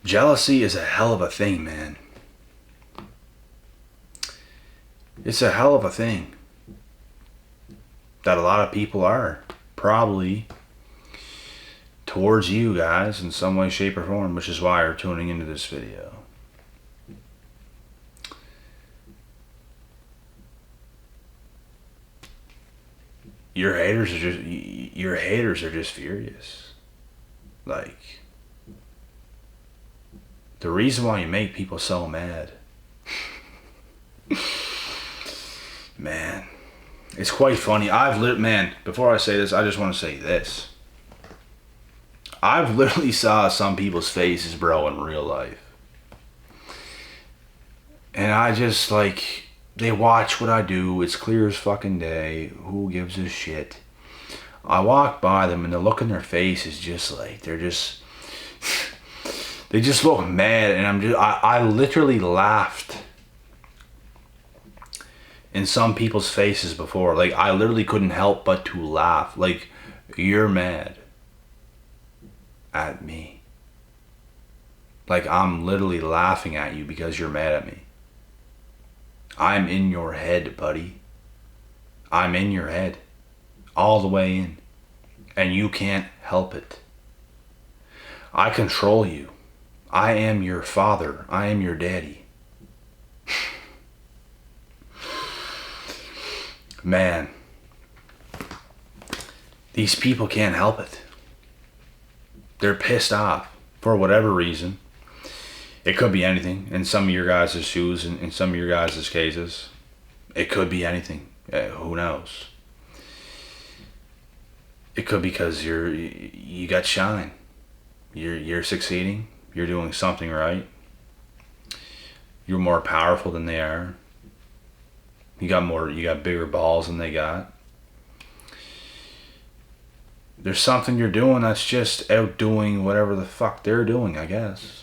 Jealousy is a hell of a thing, man. It's a hell of a thing that a lot of people are probably towards you guys in some way, shape, or form, which is why you're tuning into this video. Your haters are just furious. Like, the reason why you make people so mad, man, it's quite funny. Before I say this, I just want to say this. I've literally saw some people's faces, bro, in real life. And I just, like, they watch what I do. It's clear as fucking day. Who gives a shit? I walk by them and the look in their face is just like, they just look mad. And I literally laughed in some people's faces before. Like, I literally couldn't help but to laugh. Like, you're mad at me. Like, I'm literally laughing at you because you're mad at me. I'm in your head, buddy. I'm in your head. All the way in. And you can't help it. I control you. I am your father. I am your daddy. Man. These people can't help it. They're pissed off for whatever reason. It could be anything. In some of your guys' shoes, in some of your guys' cases, it could be anything. Who knows? It could be because you got shine. You're succeeding. You're doing something right. You're more powerful than they are. You got bigger balls than they got. There's something you're doing that's just outdoing whatever the fuck they're doing, I guess.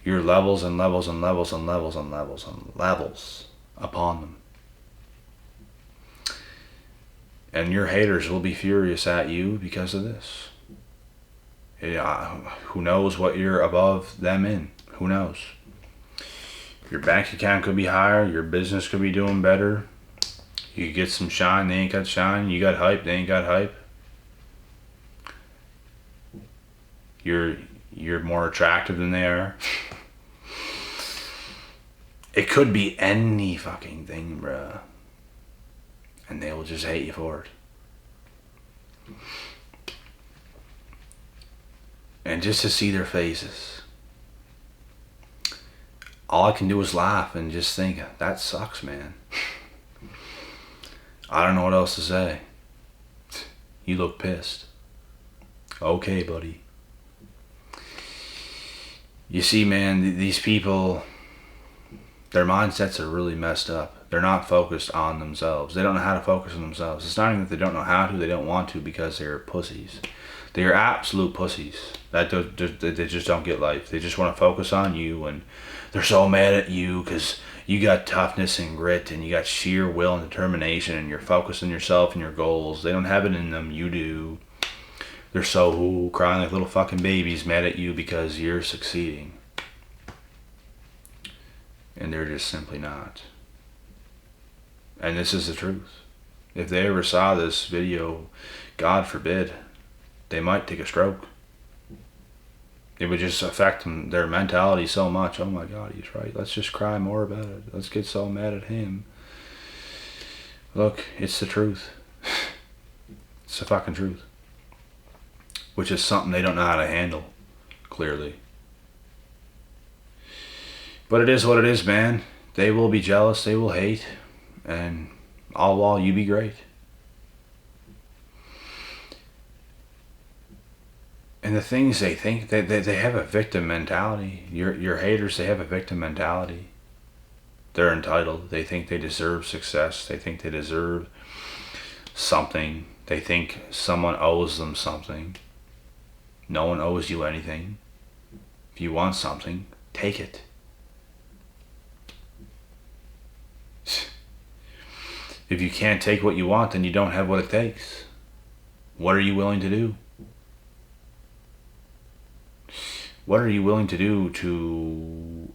You're levels and levels and levels and levels and levels and levels upon them. And your haters will be furious at you because of this. Yeah, who knows what you're above them in? Who knows? Your bank account could be higher. Your business could be doing better. You get some shine, they ain't got shine. You got hype, they ain't got hype. You're more attractive than they are. It could be any fucking thing, bruh. And they will just hate you for it. And just to see their faces, all I can do is laugh and just think, that sucks, man. I don't know what else to say. You look pissed. Okay, buddy. You see, man, these people, their mindsets are really messed up. They're not focused on themselves. They don't know how to focus on themselves. It's not even that they don't know how to, they don't want to because they're pussies. They're absolute pussies. They just don't get life. They just want to focus on you, and they're so mad at you because you got toughness and grit and you got sheer will and determination and you're focused on yourself and your goals. They don't have it in them. You do. They're so crying like little fucking babies mad at you because you're succeeding. And they're just simply not. And this is the truth. If they ever saw this video, God forbid, they might take a stroke. It would just affect them, their mentality so much. Oh my God, he's right. Let's just cry more about it. Let's get so mad at him. Look, it's the truth. It's the fucking truth. Which is something they don't know how to handle, clearly. But it is what it is, man. They will be jealous, they will hate, and all while you be great. And the things they think, they have a victim mentality. Your haters, they have a victim mentality. They're entitled. They think they deserve success. They think they deserve something. They think someone owes them something. No one owes you anything. If you want something, take it. If you can't take what you want, then you don't have what it takes. What are you willing to do? What are you willing to do to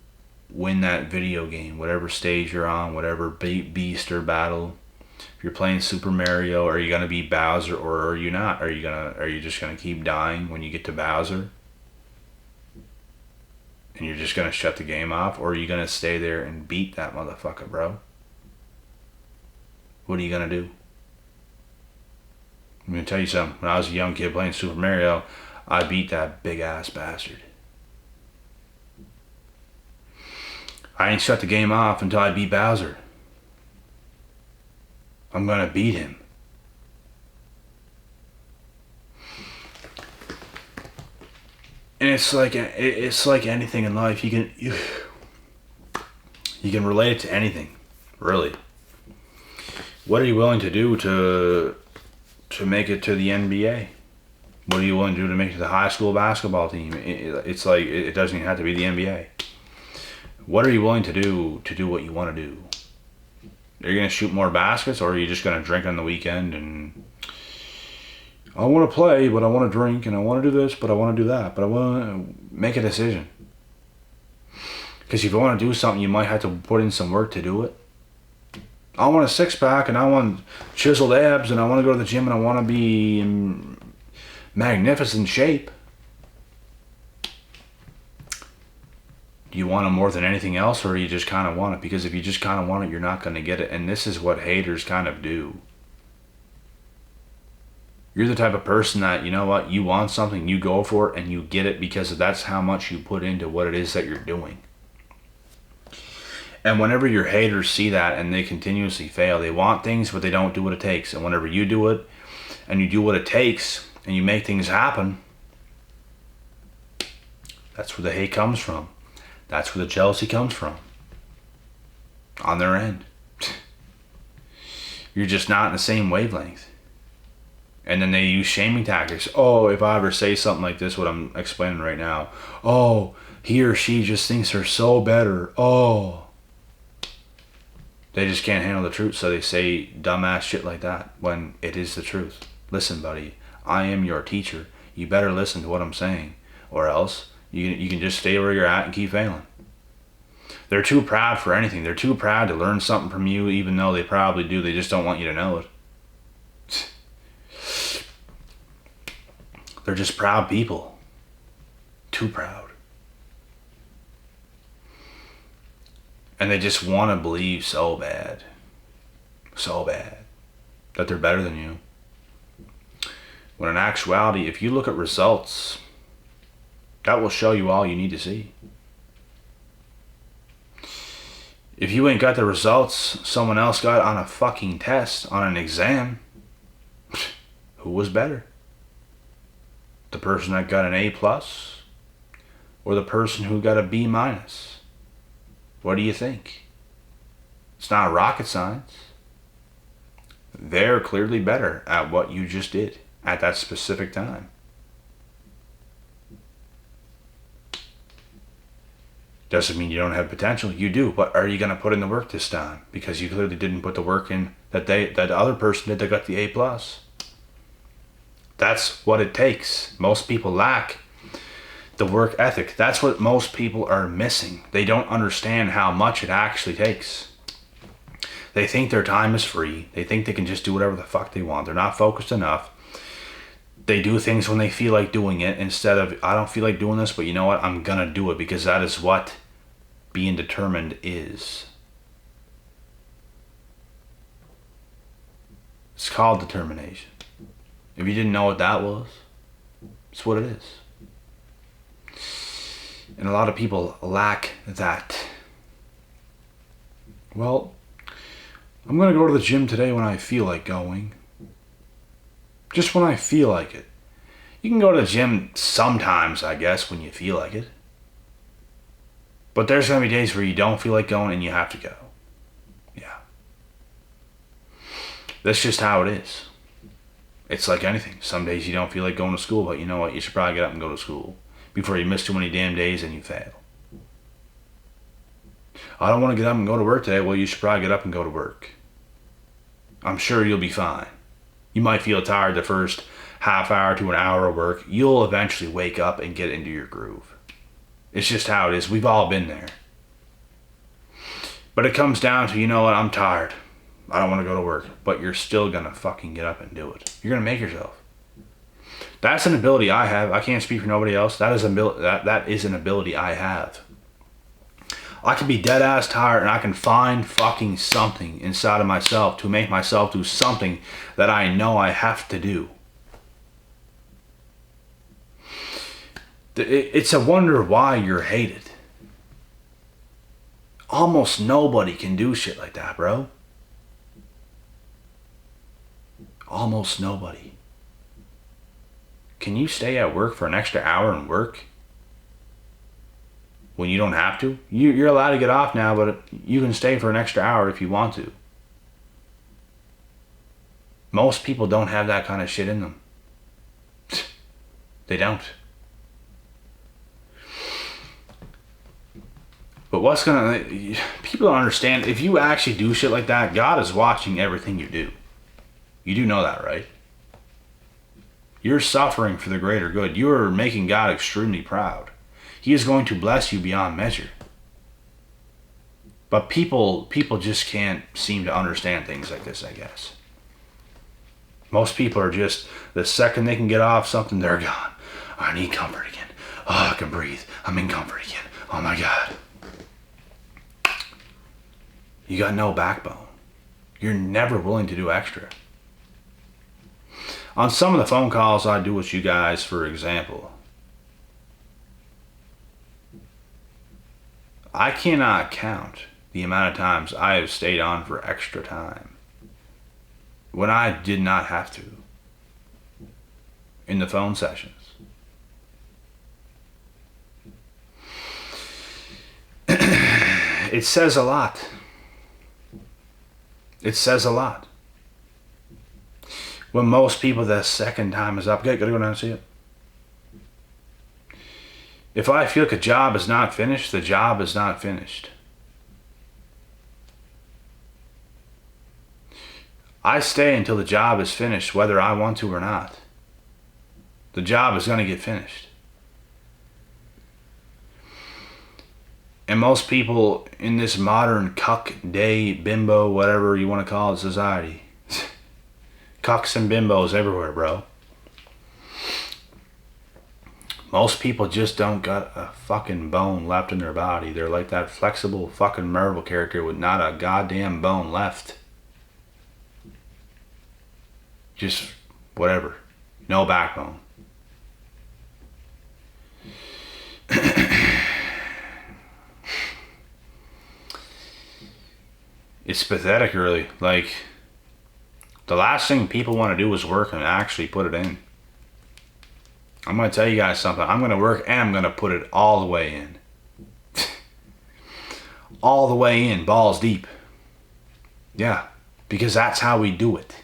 win that video game? Whatever stage you're on, whatever beast or battle. If you're playing Super Mario, are you gonna be Bowser or are you not? Are you just gonna keep dying when you get to Bowser? And you're just gonna shut the game off? Or are you gonna stay there and beat that motherfucker, bro? What are you gonna do? I'm gonna tell you something. When I was a young kid playing Super Mario, I beat that big ass bastard. I ain't shut the game off until I beat Bowser. I'm gonna beat him. And it's like anything in life. You can relate it to anything, really. What are you willing to do to make it to the NBA? What are you willing to do to make it to the high school basketball team? It's like it doesn't even have to be the NBA. What are you willing to do what you want to do? Are you going to shoot more baskets, or are you just going to drink on the weekend and I want to play, but I want to drink, and I want to do this, but I want to do that, but I want to make a decision. Because if you want to do something, you might have to put in some work to do it. I want a six-pack, and I want chiseled abs, and I want to go to the gym, and I want to be in magnificent shape. Do you want it more than anything else, or do you just kind of want it? Because if you just kind of want it, you're not going to get it. And this is what haters kind of do. You're the type of person that, you know what, you want something, you go for it, and you get it because that's how much you put into what it is that you're doing. And whenever your haters see that and they continuously fail, they want things, but they don't do what it takes. And whenever you do it, and you do what it takes, and you make things happen, that's where the hate comes from. That's where the jealousy comes from. On their end. You're just not in the same wavelength. And then they use shaming tactics. Oh, if I ever say something like this, what I'm explaining right now. Oh, he or she just thinks they're so better. Oh. They just can't handle the truth, so they say dumbass shit like that when it is the truth. Listen, buddy, I am your teacher. You better listen to what I'm saying, or else you can just stay where you're at and keep failing. They're too proud for anything. They're too proud to learn something from you, even though they probably do. They just don't want you to know it. They're just proud people. Too proud. And they just want to believe so bad, that they're better than you. When in actuality, if you look at results, that will show you all you need to see. If you ain't got the results someone else got on a fucking test, on an exam, who was better? The person that got an A+, or the person who got a B-? What do you think? It's not rocket science. They're clearly better at what you just did at that specific time. Doesn't mean you don't have potential. You do, but are you going to put in the work this time? Because you clearly didn't put the work in that the other person did that got the A+. That's what it takes. Most people lack the work ethic. That's what most people are missing. They don't understand how much it actually takes. They think their time is free. They think they can just do whatever the fuck they want. They're not focused enough. They do things when they feel like doing it instead of, I don't feel like doing this, but you know what? I'm gonna do it because that is what being determined is. It's called determination. If you didn't know what that was, it's what it is. And a lot of people lack that. Well, I'm going to go to the gym today when I feel like going. Just when I feel like it. You can go to the gym sometimes, I guess, when you feel like it. But there's going to be days where you don't feel like going and you have to go. Yeah. That's just how it is. It's like anything. Some days you don't feel like going to school, but you know what? You should probably get up and go to school before you miss too many damn days and you fail. I don't want to get up and go to work today. Well, you should probably get up and go to work. I'm sure you'll be fine. You might feel tired the first half hour to an hour of work. You'll eventually wake up and get into your groove. It's just how it is. We've all been there. But it comes down to, you know what, I'm tired. I don't want to go to work. But you're still going to fucking get up and do it. You're going to make yourself. That's an ability I have. I can't speak for nobody else. That is an ability I have. I can be dead ass tired and I can find fucking something inside of myself to make myself do something that I know I have to do. It's a wonder why you're hated. Almost nobody can do shit like that, bro. Almost nobody. Can you stay at work for an extra hour and work when you don't have to? You're allowed to get off now, but you can stay for an extra hour if you want to. Most people don't have that kind of shit in them. They don't. But people don't understand, if you actually do shit like that, God is watching everything you do. You do know that, right? You're suffering for the greater good. You are making God extremely proud. He is going to bless you beyond measure. But people just can't seem to understand things like this, I guess. Most people are just, the second they can get off something, they're gone. I need comfort again. Oh, I can breathe. I'm in comfort again. Oh my God. You got no backbone. You're never willing to do extra. On some of the phone calls I do with you guys, for example, I cannot count the amount of times I have stayed on for extra time when I did not have to in the phone sessions. It says a lot. It says a lot. When most people, the second time is up, gotta go down and see it. If I feel like a job is not finished, the job is not finished. I stay until the job is finished, whether I want to or not. The job is going to get finished. And most people in this modern cuck, day, bimbo, whatever you want to call it, society. Cucks and bimbos everywhere, bro. Most people just don't got a fucking bone left in their body. They're like that flexible fucking Marvel character with not a goddamn bone left. Just whatever. No backbone. It's pathetic, really. Like, the last thing people want to do is work and actually put it in. I'm going to tell you guys something. I'm going to work and I'm going to put it all the way in. All the way in, balls deep. Yeah, because that's how we do it.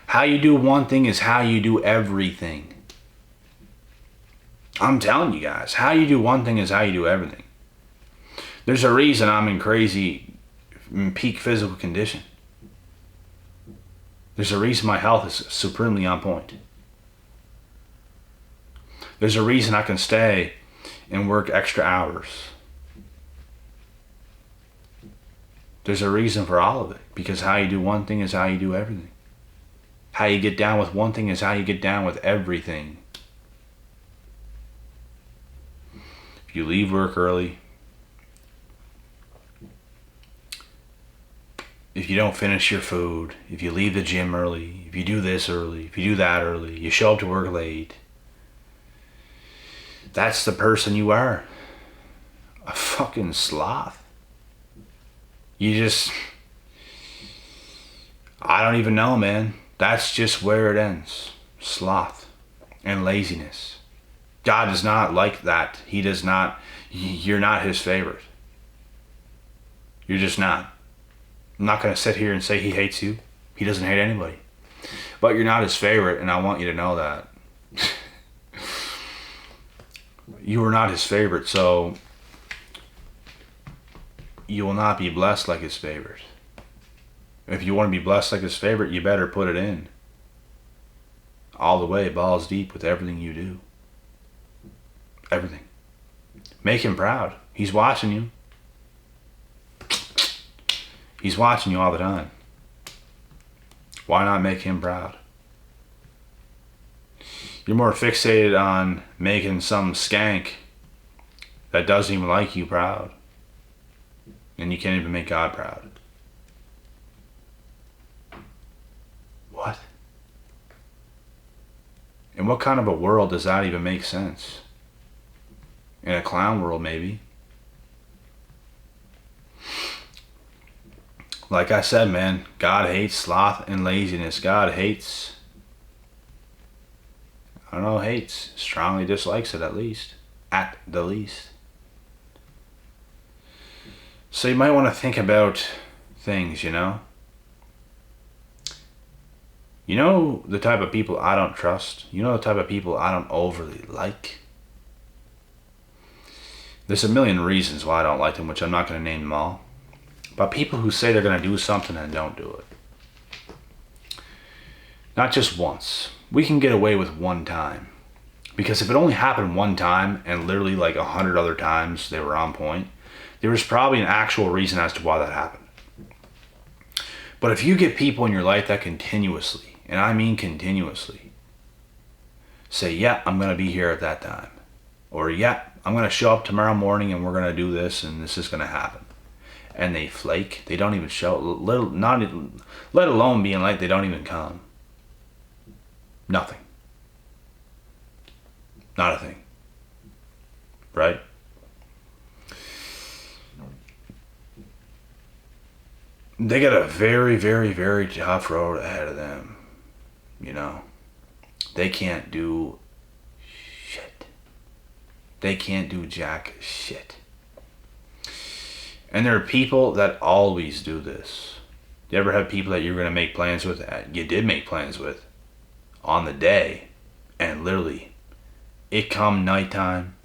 How you do one thing is how you do everything. I'm telling you guys, how you do one thing is how you do everything. There's a reason I'm in peak physical condition. There's a reason my health is supremely on point. There's a reason I can stay and work extra hours. There's a reason for all of it. Because how you do one thing is how you do everything. How you get down with one thing is how you get down with everything. If you leave work early, if you don't finish your food, if you leave the gym early, if you do this early, if you do that early, you show up to work late, that's the person you are. A fucking sloth. I don't even know, man. That's just where it ends. Sloth and laziness. God does not like that. He does not. You're not his favorite. You're just not. I'm not going to sit here and say he hates you. He doesn't hate anybody. But you're not his favorite, and I want you to know that. You are not his favorite, so you will not be blessed like his favorite. If you want to be blessed like his favorite, you better put it in. All the way, balls deep with everything you do. Everything. Make him proud. He's watching you. He's watching you all the time. Why not make him proud? You're more fixated on making some skank that doesn't even like you proud. And you can't even make God proud. What? And what kind of a world does that even make sense? In a clown world, maybe. Like I said, man, God hates sloth and laziness. God hates, I don't know, hates, strongly dislikes it at least. At the least. So you might want to think about things, you know? You know the type of people I don't trust? You know the type of people I don't overly like? There's a million reasons why I don't like them, which I'm not going to name them all. But people who say they're going to do something and don't do it. Not just once. We can get away with one time. Because if it only happened one time and literally like 100 other times they were on point, there was probably an actual reason as to why that happened. But if you get people in your life that continuously, and I mean continuously, say, yeah, I'm going to be here at that time. Or, yeah, I'm going to show up tomorrow morning and we're going to do this and this is going to happen. And they flake. They don't even show, let alone being like they don't even come. Nothing. Not a thing. Right? They got a very, very, very tough road ahead of them. You know? They can't do shit. They can't do jack shit. And there are people that always do this. You ever have people that you're going to make plans with? You did make plans with. On the day. And literally, it come nighttime.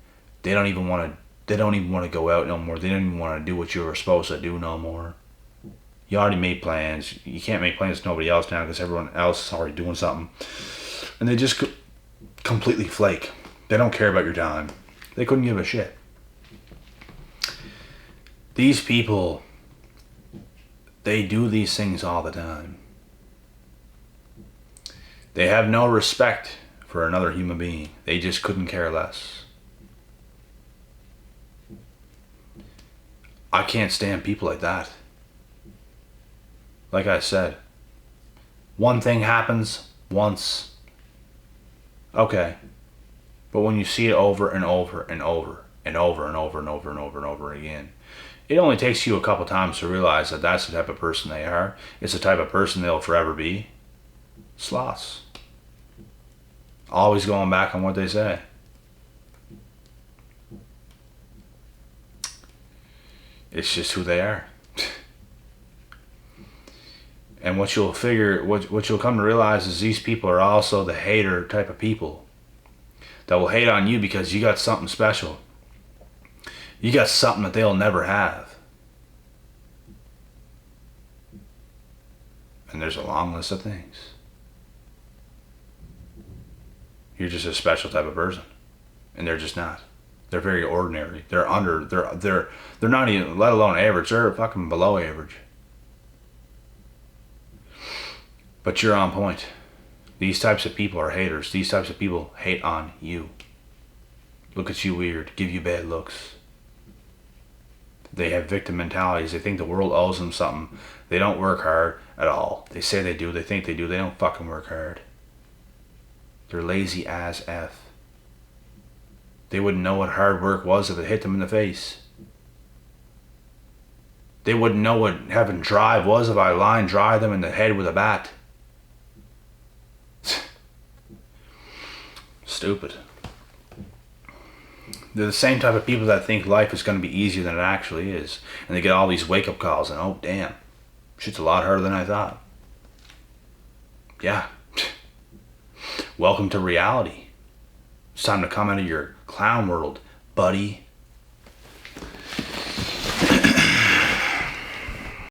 They don't even want to go out no more. They don't even want to do what you were supposed to do no more. You already made plans. You can't make plans with nobody else now because everyone else is already doing something. And they just completely flake. They don't care about your time. They couldn't give a shit. These people, they do these things all the time. They have no respect for another human being. They just couldn't care less. I can't stand people like that. Like I said, one thing happens once. Okay. But when you see it over and over and over and over and over and over and over and over again, it only takes you a couple times to realize that that's the type of person they are. It's the type of person they'll forever be. Sloths. Always going back on what they say. It's just who they are. And what you'll come to realize is these people are also the hater type of people that will hate on you because you got something special. You got something that they'll never have. And there's a long list of things. You're just a special type of person. And they're just not. They're very ordinary. They're not even, let alone average, they're fucking below average. But you're on point. These types of people are haters. These types of people hate on you. Look at you weird, give you bad looks. They have victim mentalities. They think the world owes them something. They don't work hard at all. They say they do. They think they do. They don't fucking work hard. They're lazy as F. They wouldn't know what hard work was if it hit them in the face. They wouldn't know what having drive was if I line drive them in the head with a bat. Stupid. They're the same type of people that think life is going to be easier than it actually is. And they get all these wake-up calls and, oh, damn, shit's a lot harder than I thought. Yeah. Welcome to reality. It's time to come out of your clown world, buddy.